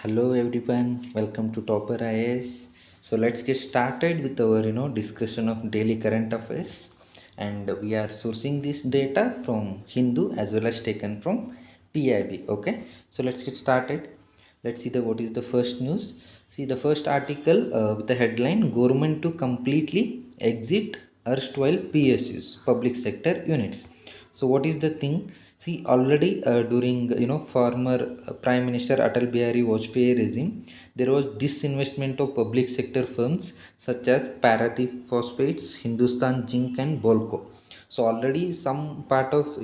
Hello everyone, welcome to Topper IAS. So let's get started with our discussion of daily current affairs, and we are sourcing this data from Hindu as well as taken from PIB. Okay, so let's get started. Let's see what is the first news. See the first article with the headline: Government to completely exit erstwhile PSUs, public sector units. So what is the thing? See, already during former Prime Minister Atal Bihari Vajpayee regime, there was disinvestment of public sector firms such as Paradeep Phosphates, Hindustan Zinc, and Bolco. So already some part of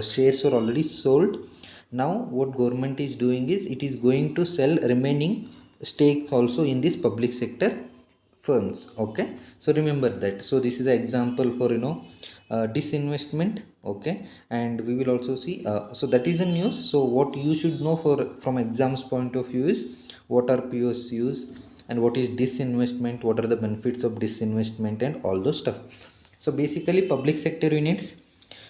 shares were already sold. Now what government is doing is it is going to sell remaining stakes also in this public sector firms. Okay, so remember that. So this is an example for disinvestment. Okay, and we will also see so that is a news. So what you should know for from exams point of view is what are PSUs and what is disinvestment, what are the benefits of disinvestment, and all those stuff. So basically public sector units,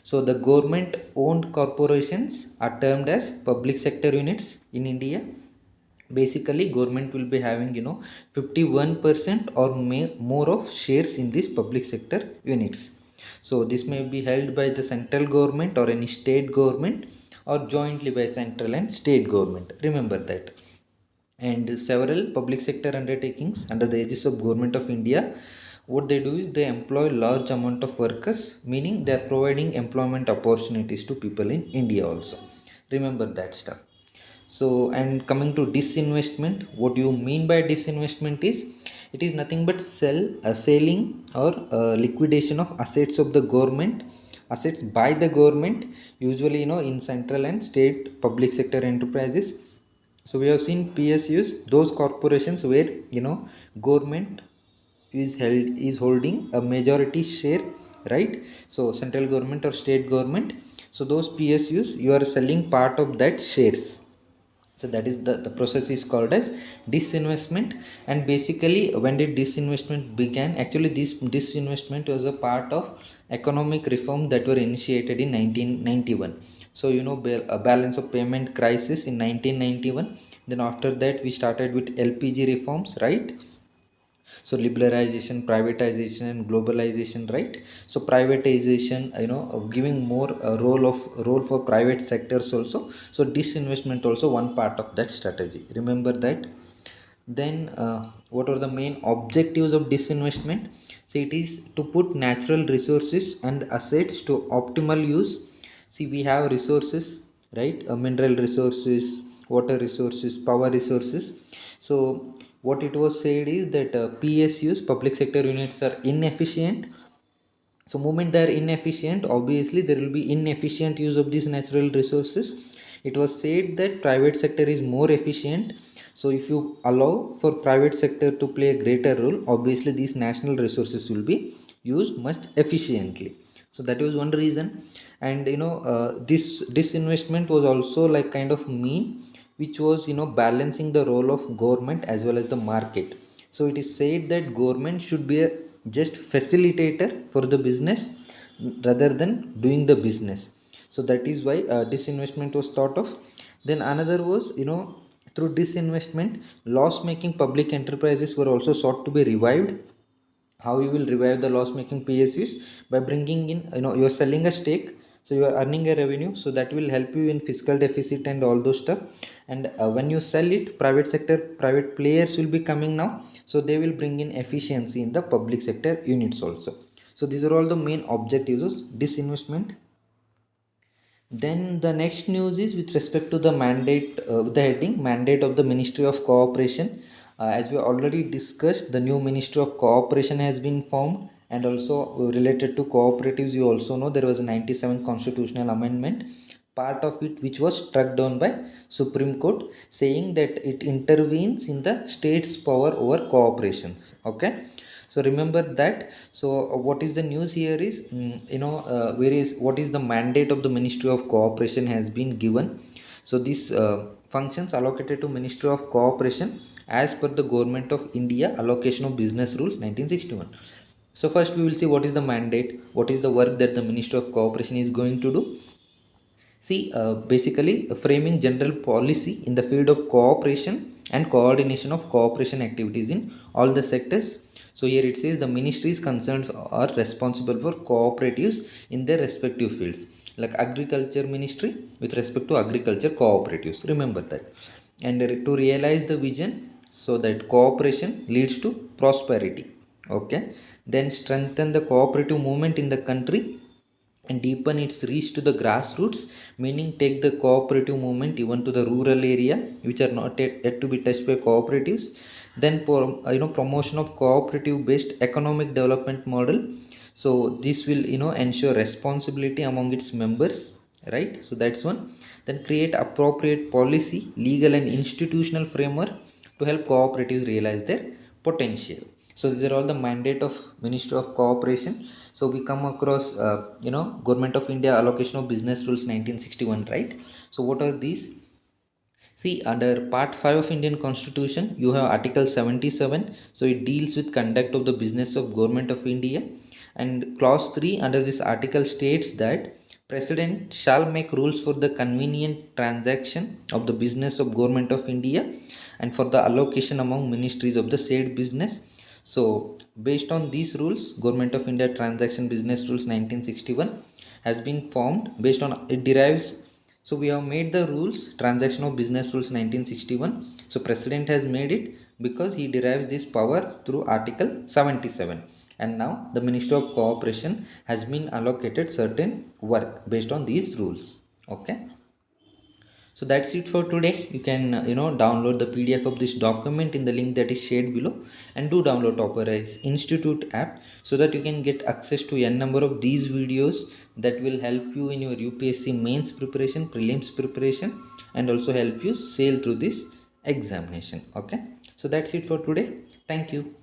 so the government owned corporations are termed as public sector units in India. Basically government will be having 51% or more of shares in these public sector units. So this may be held by the central government or any state government, or jointly by central and state government, remember that. And several public sector undertakings under the aegis of government of India, what they do is they employ large amount of workers, meaning they are providing employment opportunities to people in India also, remember that stuff. So, and coming to disinvestment, what you mean by disinvestment is it is nothing but selling or liquidation of assets of the government, assets by the government, usually in central and state public sector enterprises. So we have seen PSUs, those corporations where government is holding a majority share, right? So central government or state government, so those PSUs you are selling part of that shares. So that is the process is called as disinvestment. And basically when did disinvestment began? Actually this disinvestment was a part of economic reform that were initiated in 1991. So a balance of payment crisis in 1991, then after that we started with LPG reforms, right? So liberalization, privatization, and globalization, right? So privatization, giving more role for private sectors also. So disinvestment also one part of that strategy, remember that. Then what are the main objectives of disinvestment? So it is to put natural resources and assets to optimal use. See, we have resources, right? Mineral resources, water resources, power resources. So what it was said is that PSUs, public sector units, are inefficient. So moment they are inefficient, obviously there will be inefficient use of these natural resources. It was said that private sector is more efficient. So if you allow for private sector to play a greater role, obviously these national resources will be used much efficiently. So that was one reason. And this disinvestment was also like kind of mean, which was balancing the role of government as well as the market. So it is said that government should be a just facilitator for the business rather than doing the business. So that is why disinvestment was thought of. Then another was, through disinvestment, loss making public enterprises were also sought to be revived. How you will revive the loss making PSUs? By bringing in, you are selling a stake, so you are earning a revenue, so that will help you in fiscal deficit and all those stuff. And when you sell it, private sector, private players will be coming now, so they will bring in efficiency in the public sector units also. So these are all the main objectives of disinvestment. Then the next news is with respect to the mandate, the heading mandate of the Ministry of Cooperation. As we already discussed, the new Ministry of Cooperation has been formed, and also related to cooperatives, you also know there was a 97 constitutional amendment, part of it which was struck down by Supreme Court, saying that it intervenes in the state's power over corporations. Okay, so remember that. So what is the news here is, where is what is the mandate of the Ministry of Cooperation has been given. So this functions allocated to Ministry of Cooperation as per the Government of India allocation of business rules 1961. So first we will see what is the mandate, what is the work that the Ministry of Cooperation is going to do. See, basically framing general policy in the field of cooperation and coordination of cooperation activities in all the sectors. So here it says the ministries concerned are responsible for cooperatives in their respective fields, like agriculture ministry with respect to agriculture cooperatives, remember that. And to realize the vision so that cooperation leads to prosperity. Okay, then strengthen the cooperative movement in the country and deepen its reach to the grassroots, meaning take the cooperative movement even to the rural area which are not yet to be touched by cooperatives. Then promotion of cooperative based economic development model. So this will ensure responsibility among its members, right? So that's one. Then create appropriate policy, legal and institutional framework to help cooperatives realize their potential. So these are all the mandate of Ministry of Cooperation. So we come across Government of India allocation of business rules 1961, right? So what are these? See, under Part 5 of Indian Constitution, you have Article 77. So it deals with conduct of the business of Government of India. And Clause 3 under this article states that President shall make rules for the convenient transaction of the business of Government of India and for the allocation among ministries of the said business. So based on these rules, Government of India Transaction Business Rules 1961 has been formed. Based on it derives, so we have made the rules, transaction of business rules 1961. So president has made it because he derives this power through article 77. And now the Ministry of Cooperation has been allocated certain work based on these rules. Okay. So that's it for today. You can download the PDF of this document in the link that is shared below, and do download Topperize Institute app so that you can get access to n number of these videos that will help you in your UPSC mains preparation, prelims preparation, and also help you sail through this examination. Okay, so that's it for today. Thank you.